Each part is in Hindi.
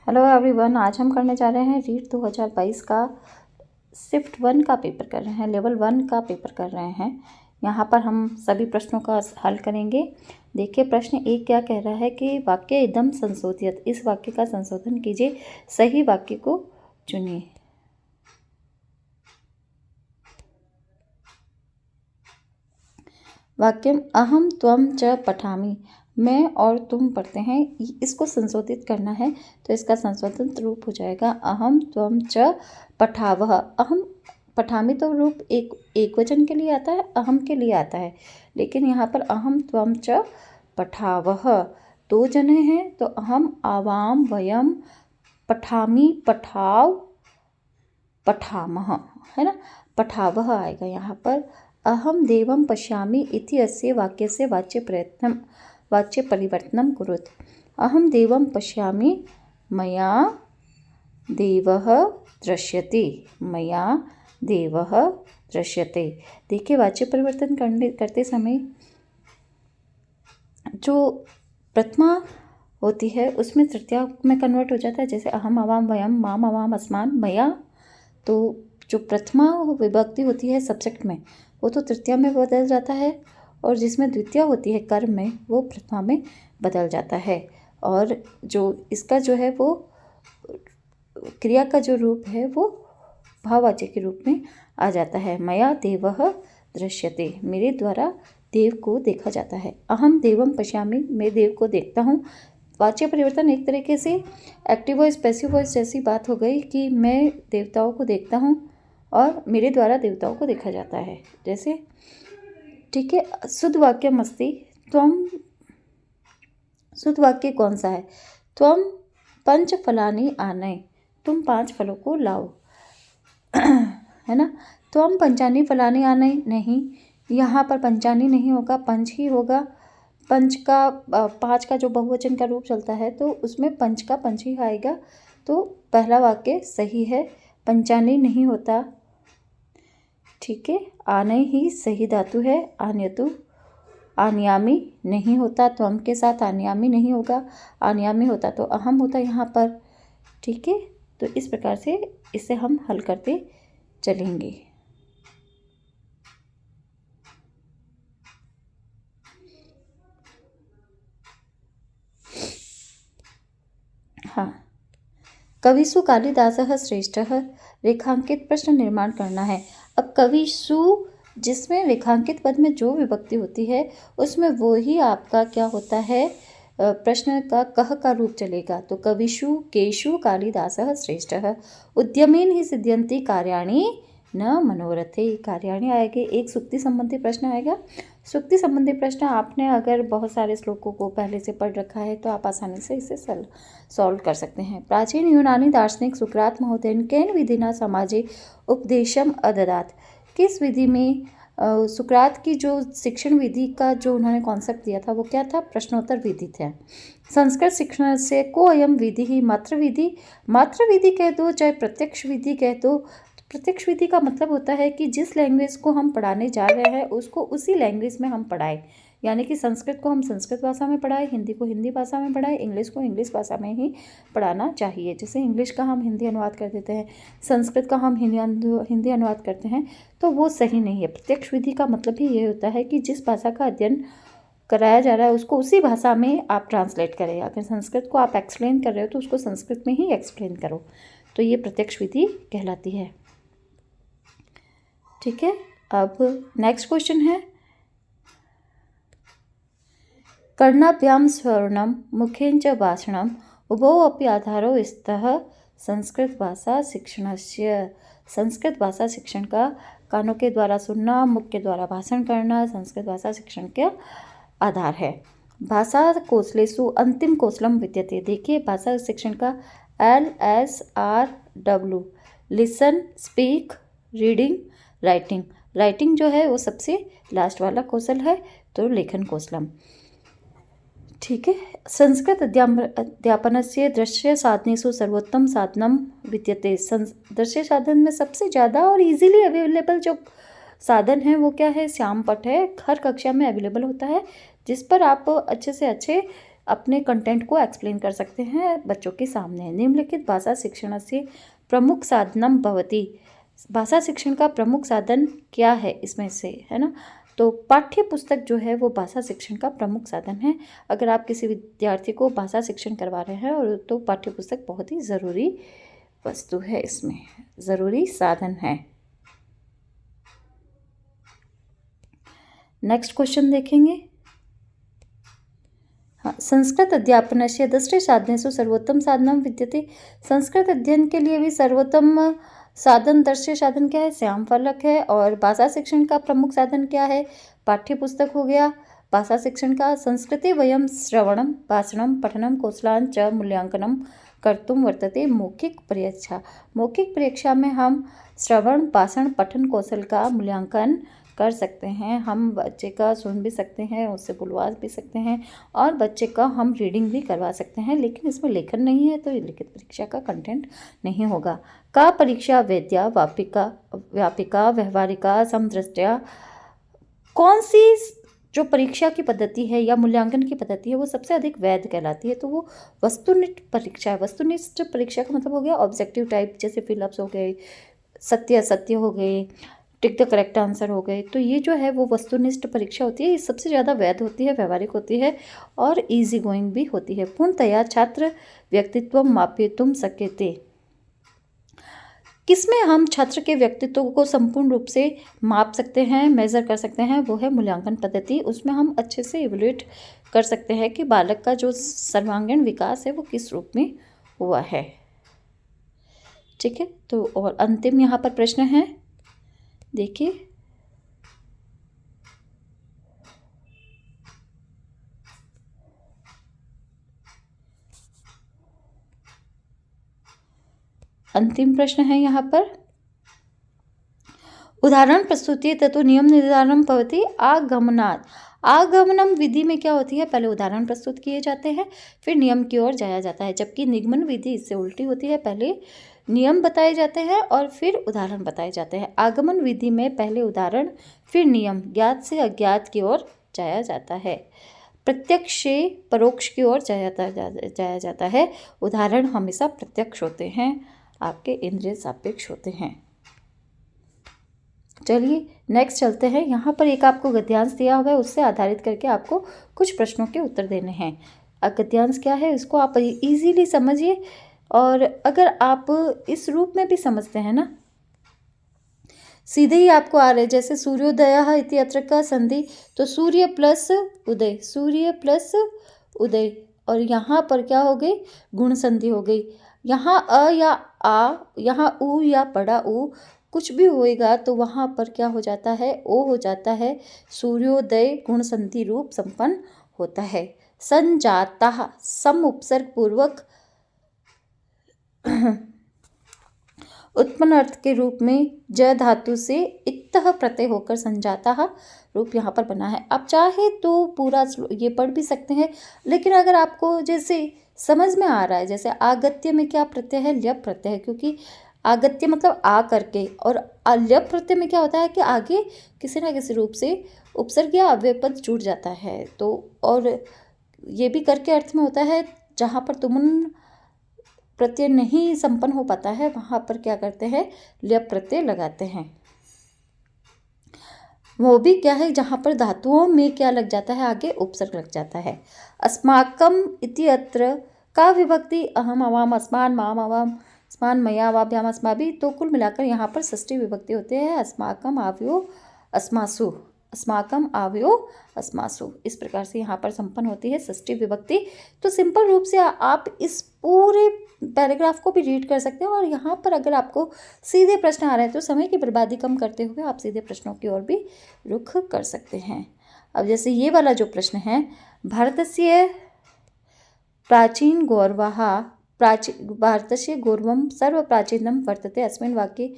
हेलो एवरीवन, आज हम करने जा रहे हैं रीट 2022 का शिफ्ट 1 का पेपर कर रहे हैं, लेवल 1 का पेपर कर रहे हैं। यहाँ पर हम सभी प्रश्नों का हल करेंगे। देखिए, प्रश्न 1 क्या कह रहा है कि वाक्य इदम संशोधित, इस वाक्य का संशोधन कीजिए, सही वाक्य को चुनिए। वाक्यम अहम त्वम च पठामि, मैं और तुम पढ़ते हैं, इसको संशोधित करना है तो इसका संशोधित रूप हो जाएगा अहम त्वम च पठावह। अहम पठामि तो रूप एक वचन के लिए आता है, अहम के लिए आता है, लेकिन यहाँ पर अहम त्वम च पठावह दो जने हैं तो अहम आवाम वयम पठामि पठाव पठामह, है ना, पठावह आएगा यहाँ पर। अहम देवं पश्यामि इति अस्य वाक्यस्य वाच्य परिवर्तनं कुरुत। अहम देवं पश्यामि मया देवः दृश्यते, मया देवः दृश्यते। देखिए, वाच्य परिवर्तन करते समय जो प्रथमा होती है उसमें तृतीया में कन्वर्ट हो जाता है, जैसे अहम अवाम वयम माम अवाम अस्मान मया। तो जो प्रथमा विभक्ति होती है सब्जेक्ट में, वो तो तृतीया में बदल जाता है, और जिसमें द्वितीया होती है कर्म में, वो प्रथमा में बदल जाता है। और जो इसका जो है वो क्रिया का जो रूप है वो भाववाचक के रूप में आ जाता है। मया देवः दृश्यते, मेरे द्वारा देव को देखा जाता है। अहम देवम पश्यामि, मैं देव को देखता हूँ। वाच्य परिवर्तन एक तरीके से एक्टिव वॉइस पैसिव वॉइस जैसी बात हो गई कि मैं देवताओं को देखता हूँ और मेरे द्वारा देवताओं को देखा जाता है, जैसे, ठीक है। शुद्ध वाक्य मस्ती त्वम, शुद्ध वाक्य कौन सा है? त्वम पंच फलानि आनय, तुम 5 फलों को लाओ, है ना। त्वम पंचानि फलानि आनय, नहीं, यहाँ पर पंचानी नहीं होगा, पंच ही होगा। पंच का 5 का जो बहुवचन का रूप चलता है तो उसमें पंच का पंच ही आएगा, तो पहला वाक्य सही है, पंचानी नहीं होता, ठीक है। आनय ही सही धातु है, आनयतु। आनियामी नहीं होता, त्वम के साथ आनियामी नहीं होगा, आनियामी होता तो अहम होता यहाँ पर, ठीक है। तो इस प्रकार से इसे हम हल करते चलेंगे। हाँ, कविषु कालिदासः श्रेष्ठः, रेखांकित प्रश्न निर्माण करना है। अब कविषु जिसमें रेखांकित पद में जो विभक्ति होती है उसमें वो ही आपका क्या होता है, प्रश्न का कह का रूप चलेगा। तो कविषु केषु कालिदासः श्रेष्ठः, उद्यमेन ही सिद्ध्यन्ति कार्याणि न मनोरथे, कार्याणि आएगी। एक सूक्ति संबंधी प्रश्न आएगा। सूक्ति संबंधी प्रश्न आपने अगर बहुत सारे श्लोकों को पहले से पढ़ रखा है तो आप आसानी से इसे सॉल्व कर सकते हैं। प्राचीन यूनानी दार्शनिक सुकरात महोदय केन विधिना समाजे उपदेशम अददात, किस विधि में सुकरात की जो शिक्षण विधि का जो उन्होंने कॉन्सेप्ट दिया था वो क्या था? प्रश्नोत्तर विधि था। संस्कृत शिक्षण से को अयम विधि ही मातृ विधि, मातृ विधि कह दो चाहे प्रत्यक्ष विधि कह दो। प्रत्यक्ष विधि का मतलब होता है कि जिस लैंग्वेज को हम पढ़ाने जा रहे हैं उसको उसी लैंग्वेज में हम पढ़ाएं, यानी कि संस्कृत को हम संस्कृत भाषा में पढ़ाएं, हिंदी को हिंदी भाषा में पढ़ाएं, इंग्लिश को इंग्लिश भाषा में ही पढ़ाना चाहिए। जैसे इंग्लिश का हम हिंदी अनुवाद कर देते हैं, संस्कृत का हम हिंदी अनुवाद करते हैं, तो वो सही नहीं है। प्रत्यक्ष विधि का मतलब ही ये होता है कि जिस भाषा का अध्ययन कराया जा रहा है उसको उसी भाषा में आप ट्रांसलेट करें। अगर संस्कृत को आप एक्सप्लेन कर रहे हो तो उसको संस्कृत में ही एक्सप्लेन करो, तो ये प्रत्यक्ष विधि कहलाती है, ठीक है। अब नेक्स्ट क्वेश्चन है, कर्णाभ्याम स्वर्णम मुखेन च भाषणम उभौ अपि आधारो स्तः संस्कृत भाषा शिक्षणस्य। संस्कृत भाषा शिक्षण का कानों के द्वारा सुनना, मुख के द्वारा भाषण करना संस्कृत भाषा शिक्षण का आधार है। भाषा कौशलेषु अंतिम कौशलम विद्यते, देखिए भाषा शिक्षण का LSRW, listen, speak, reading, writing. Writing जो है वो सबसे लास्ट वाला कौशल है, तो लेखन कौशलम, ठीक है। संस्कृत अध्यापनस्य दृश्य साधनेषु सर्वोत्तम साधनम विद्यते, दृश्य साधन में सबसे ज़्यादा और इजीली अवेलेबल जो साधन है वो क्या है? श्यामपट है, हर कक्षा में अवेलेबल होता है, जिस पर आप अच्छे से अच्छे अपने कंटेंट को एक्सप्लेन कर सकते हैं बच्चों के सामने। निम्नलिखित भाषा शिक्षणस्य प्रमुख साधनम भवति। भाषा शिक्षण का प्रमुख साधन क्या है इसमें से, है ना। तो पाठ्य पुस्तक जो है वो भाषा शिक्षण का प्रमुख साधन है। अगर आप किसी विद्यार्थी को भाषा शिक्षण करवा रहे हैं और तो पाठ्य पुस्तक बहुत ही ज़रूरी वस्तु है, इसमें ज़रूरी साधन है। नेक्स्ट क्वेश्चन देखेंगे। हाँ, संस्कृत अध्यापनस्य दृष्टि साधनेषु सर्वोत्तम साधनम विद्यते। संस्कृत अध्ययन के लिए भी सर्वोत्तम साधन, दृश्य साधन क्या है? श्याम फलक है। और भाषा शिक्षण का प्रमुख साधन क्या है? पाठ्य पुस्तक हो गया भाषा शिक्षण का। संस्कृते वयम श्रवणम भाषणम पठनम कौशलान च मूल्यांकनम कर्तुम वर्तते मौखिक परीक्षा। मौखिक परीक्षा में हम श्रवण भाषण पठन कौशल का मूल्यांकन कर सकते हैं। हम बच्चे का सुन भी सकते हैं, उससे बुलवा भी सकते हैं और बच्चे का हम रीडिंग भी करवा सकते हैं, लेकिन इसमें लेखन नहीं है तो लिखित परीक्षा का कंटेंट नहीं होगा। का परीक्षा वेद्या व्यापिका व्यवहारिका समदृष्टया। कौन सी जो परीक्षा की पद्धति है या मूल्यांकन की पद्धति है वो सबसे अधिक वैध कहलाती है? तो वो वस्तुनिष्ठ परीक्षा है। वस्तुनिष्ठ परीक्षा का मतलब हो गया ऑब्जेक्टिव टाइप, जैसे फिलअप्स हो गए, सत्य असत्य हो गए, टिक द करेक्ट आंसर हो गए। तो ये जो है वो वस्तुनिष्ठ परीक्षा होती है, ये सबसे ज़्यादा वैध होती है, व्यवहारिक होती है और इजी गोइंग भी होती है। पूर्णतया छात्र व्यक्तित्व मापयितुं शक्यते। किसमें हम छात्र के व्यक्तित्व को संपूर्ण रूप से माप सकते हैं, मेज़र कर सकते हैं? वो है मूल्यांकन पद्धति। उसमें हम अच्छे से इवेल्युएट कर सकते हैं कि बालक का जो सर्वांगीण विकास है वो किस रूप में हुआ है। ठीक है, तो और अंतिम यहाँ पर प्रश्न है, देखिए। अंतिम प्रश्न है यहाँ पर, उदाहरण प्रस्तुति ततो नियम निर्धारण भवति आगमनात्। आगमनम विधि में क्या होती है? पहले उदाहरण प्रस्तुत किए जाते हैं, फिर नियम की ओर जाया जाता है, जबकि निगमन विधि इससे उल्टी होती है। पहले नियम बताए जाते हैं और फिर उदाहरण बताए जाते हैं। आगमन विधि में पहले उदाहरण फिर नियम, ज्ञात से अज्ञात की ओर जाया जाता है, प्रत्यक्ष से परोक्ष की ओर जाया जाता है। उदाहरण हमेशा प्रत्यक्ष होते हैं, आपके इंद्रिय सापेक्ष होते हैं। चलिए नेक्स्ट चलते हैं। यहाँ पर एक आपको गद्यांश दिया हुआ है, उससे आधारित करके आपको कुछ प्रश्नों के उत्तर देने हैं। गद्यांश क्या है इसको आप इजीली समझिए, और अगर आप इस रूप में भी समझते हैं ना, सीधे ही आपको आ रहे, जैसे सूर्योदय इति अत्र का संधि, तो सूर्य प्लस उदय, सूर्य प्लस उदय, और यहाँ पर क्या हो गई? गुण संधि हो गई। यहाँ अ या आ, यहाँ उ या बड़ा उ कुछ भी होएगा तो वहाँ पर क्या हो जाता है? ओ हो जाता है। सूर्योदय गुण संधि रूप संपन्न होता है। संजाता सम उपसर्ग पूर्वक उत्पन्न अर्थ के रूप में ज धातु से इत्तः प्रत्यय होकर संजाता रूप यहाँ पर बना है। आप चाहे तो पूरा ये पढ़ भी सकते हैं, लेकिन अगर आपको जैसे समझ में आ रहा है, जैसे आगत्य में क्या प्रत्यय है? ल्यप प्रत्यय है, क्योंकि आगत्य मतलब आ करके, और ल्यप प्रत्यय में क्या होता है कि आगे किसी ना किसी रूप से उपसर्ग या अव्यय पद जुड़ जाता है। तो और ये भी करके अर्थ में होता है, जहाँ पर तुमुन प्रत्यय नहीं संपन्न हो पाता है वहाँ पर क्या करते हैं? ल्यप प्रत्यय लगाते हैं। वो भी क्या है? जहाँ पर धातुओं में क्या लग जाता है? आगे उपसर्ग लग जाता है। अस्माकम इति अत्र का विभक्ति अहम अवाम अस्मान माम अवाम अस्मान मया वाभ्याम अस्माभि, तो कुल मिलाकर यहाँ पर षष्ठी विभक्ति होते हैं। अस्माकम आवयो अस्मासु, अस्माकम आवयो अस्मासु, इस प्रकार से यहाँ पर संपन्न होती है षष्ठी विभक्ति। तो सिंपल रूप से आप इस पूरे पैराग्राफ को भी रीड कर सकते हैं, और यहाँ पर अगर आपको सीधे प्रश्न आ रहे हैं तो समय की बर्बादी कम करते हुए आप सीधे प्रश्नों की ओर भी रुख कर सकते हैं। अब जैसे ये वाला जो प्रश्न है, भारतस्य प्राचीन गौरवः भारतस्य गौरवं सर्वप्राचीनं वर्तते, अस्मिन् वाक्ये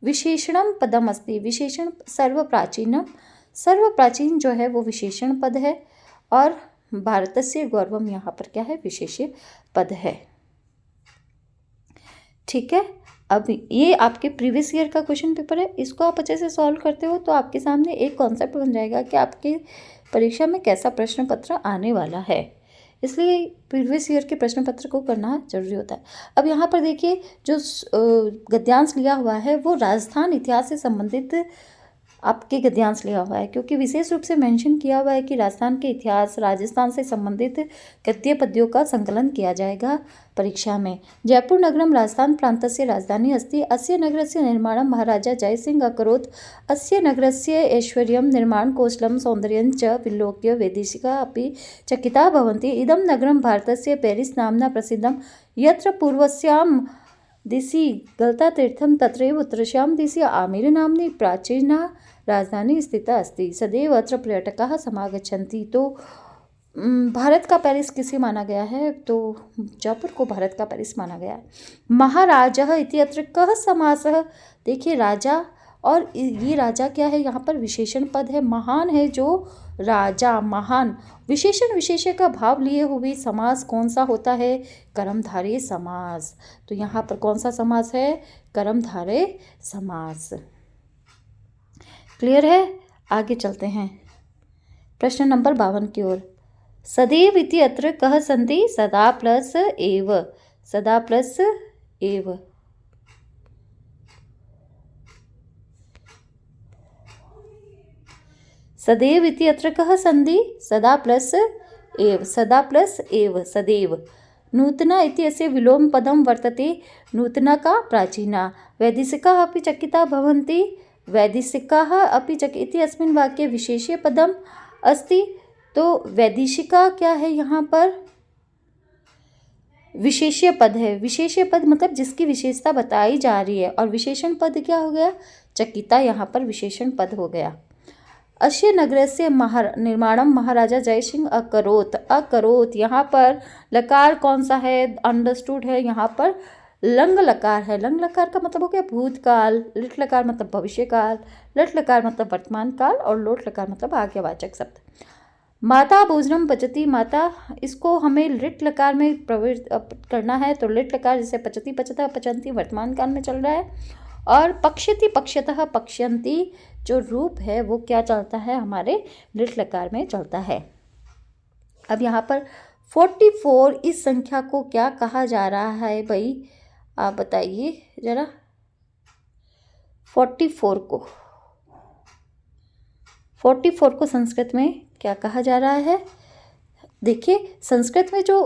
विशेषणं पदम अस्ति। विशेषण सर्वप्राचीनम, सर्वप्राचीन जो है वो विशेषण पद है, और भारतस्य गौरवम यहाँ पर क्या है? विशेष्य पद है। ठीक है, अब ये आपके प्रीवियस ईयर का क्वेश्चन पेपर है, इसको आप अच्छे से सॉल्व करते हो तो आपके सामने एक कॉन्सेप्ट बन जाएगा कि आपकी परीक्षा में कैसा प्रश्न पत्र आने वाला है। इसलिए प्रीवियस ईयर के प्रश्न पत्र को करना जरूरी होता है। अब यहाँ पर देखिए जो गद्यांश लिया हुआ है वो राजस्थान इतिहास से संबंधित आपके गद्यांश लिया हुआ है, क्योंकि विशेष रूप से मेंशन किया हुआ है कि राजस्थान के इतिहास, राजस्थान से संबंधित गद्य पद्यों का संकलन किया जाएगा परीक्षा में। जयपुर नगरम राजस्थान प्रान्तस्य राजधानी अस्ति, अस्य नगरस्य निर्माणं महाराजा जयसिंह अकरोत्, अस्य नगरस्य ऐश्वर्यं निर्माण कौशलं सौन्दर्यं च विलोक्य वैदेशिकाः अपि चकिताः भवन्ति। इदं नगरं भारतस्य पेरिस् नाम्ना प्रसिद्धं, यत्र पूर्वस्यां दिशि गलतातीर्थं तत्रैव उत्तरस्यां दिशि आमेर नाम्नी प्राचीना राजधानी स्थिता अस्ति, सदैव अत्र पर्यटकाः समागच्छन्ति। तो भारत का पेरिस किसे माना गया है? तो जयपुर को भारत का पेरिस माना गया है। महाराजः इति अत्र कः समासः? देखिए राजा, और ये राजा क्या है? यहाँ पर विशेषण पद है, महान है जो राजा, महान। विशेषण विशेष्य का भाव लिए हुए समास कौन सा होता है? कर्मधारय समास। तो यहाँ पर कौन सा समास है? कर्मधारय समास। क्लियर है? आगे चलते हैं प्रश्न नंबर 52 की ओर। सदैव इति अत्र कः संधि? सदा प्लस एव, सदा प्लस एव। सदैव इति अत्र कः संधि? सदा प्लस एव, सदा प्लस एव, सदैव। नूतना इति अस्य विलोम पदं वर्तते, नूतना का प्राचीना। वैदेशिकाः अपि चकिताः भवन्ति, वैदेशिकाः अपि इति अस्मिन् वाक्ये विशेष्य पदम् अस्ति। तो वैदेशिका क्या है? यहाँ पर विशेष्य पद है। विशेष्य पद मतलब जिसकी विशेषता बताई जा रही है, और विशेषण पद क्या हो गया? चकिता, यहाँ पर विशेषण पद हो गया। अस्य नगरस्य निर्माणम महाराजा जयसिंह अकरोत्, अकरोत् यहाँ पर लकार कौन सा है? अंडरस्टूड है, यहाँ पर लंग लकार है। लंग लकार का मतलब हो गया भूतकाल, लिट लकार मतलब भविष्यकाल, लट लकार मतलब वर्तमान काल, और लोट लकार मतलब आज्ञावाचक शब्द। माता भोजनम पचती, माता, इसको हमें लिट लकार में प्रवृत्त करना है, तो लिट लकार जैसे पचती, पचता, पचंती वर्तमान काल में चल रहा है, और पक्ष्यति, पक्ष्यतः, पक्ष्यंती जो रूप है वो क्या चलता है? हमारे लिट लकार में चलता है। अब यहाँ पर 44 इस संख्या को क्या कहा जा रहा है भाई? आप बताइए जरा। 44 को संस्कृत में क्या कहा जा रहा है? देखिए संस्कृत में जो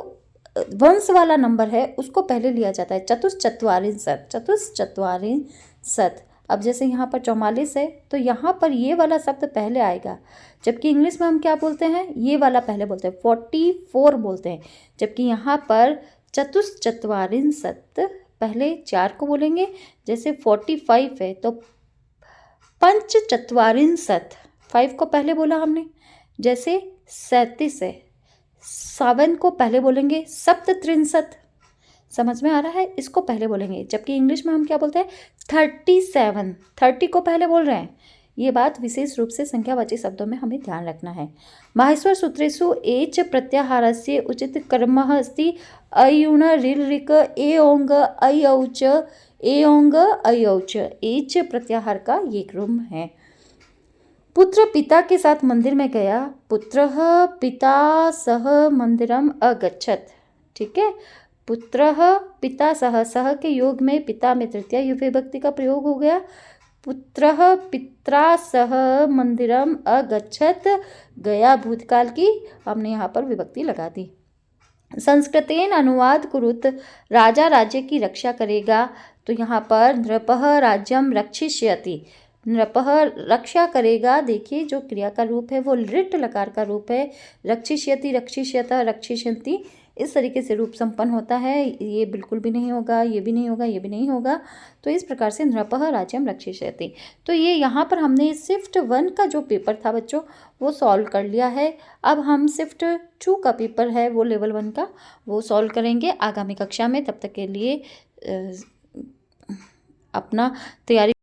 वंश वाला नंबर है उसको पहले लिया जाता है, चतुश्चत्वारिंशत्, चतुश्चत्वारिंशत्। अब जैसे यहाँ पर 44 है तो यहाँ पर ये वाला शब्द पहले आएगा, जबकि इंग्लिश में हम क्या बोलते हैं? ये वाला पहले बोलते हैं, 44 बोलते हैं, जबकि यहाँ पर चतुश्चत्वारिंशत् पहले 4 को बोलेंगे। जैसे 45 है तो पंचचत्वारिंशत्, 5 को पहले बोला हमने। जैसे 37 है, 7 को पहले बोलेंगे, सप्तत्रिंशत्। समझ में आ रहा है? इसको पहले बोलेंगे, जबकि इंग्लिश में हम क्या बोलते हैं? 37, 30 को पहले बोल रहे हैं। ये बात विशेष रूप से संख्यावाची शब्दों में हमें ध्यान रखना है। माहेश्वर सूत्रेषु एच प्रत्याहारस्य उचित कर्मः अस्ति, अयुण रिल ऋक ए ओंग ऐ औच, ए ओंग ऐ औच। एच प्रत्याहार का ये क्रम है। पुत्र पिता के साथ मंदिर में गया, पुत्रः पिता सह मंदिरम अगच्छत्। ठीक है, पुत्रः पिता सह, सह के योग में पिता में तृतीया विभक्ति का प्रयोग हो गया। पुत्रः पित्रा सह मंदिरम अगच्छत्, गया भूतकाल की हमने यहाँ पर विभक्ति लगा दी। संस्कृतेन अनुवाद कुरुत, राजा राज्य की रक्षा करेगा, तो यहाँ पर नृपः राज्यम रक्षिष्यति, नृपः रक्षा करेगा। देखिए जो क्रिया का रूप है वो लिट लकार का रूप है, रक्षिष्यति, रक्षिष्यतः, रक्षिष्यन्ति, इस तरीके से रूप संपन्न होता है। ये बिल्कुल भी नहीं होगा, ये भी नहीं होगा, ये भी नहीं होगा। तो इस प्रकार से नृपः राज्यम रक्षिष्यति। तो ये यहाँ पर हमने शिफ्ट 1 का जो पेपर था बच्चों वो सॉल्व कर लिया है। अब हम शिफ्ट 2 का पेपर है वो लेवल 1 का, वो सॉल्व करेंगे आगामी कक्षा में। तब तक के लिए अपना तैयारी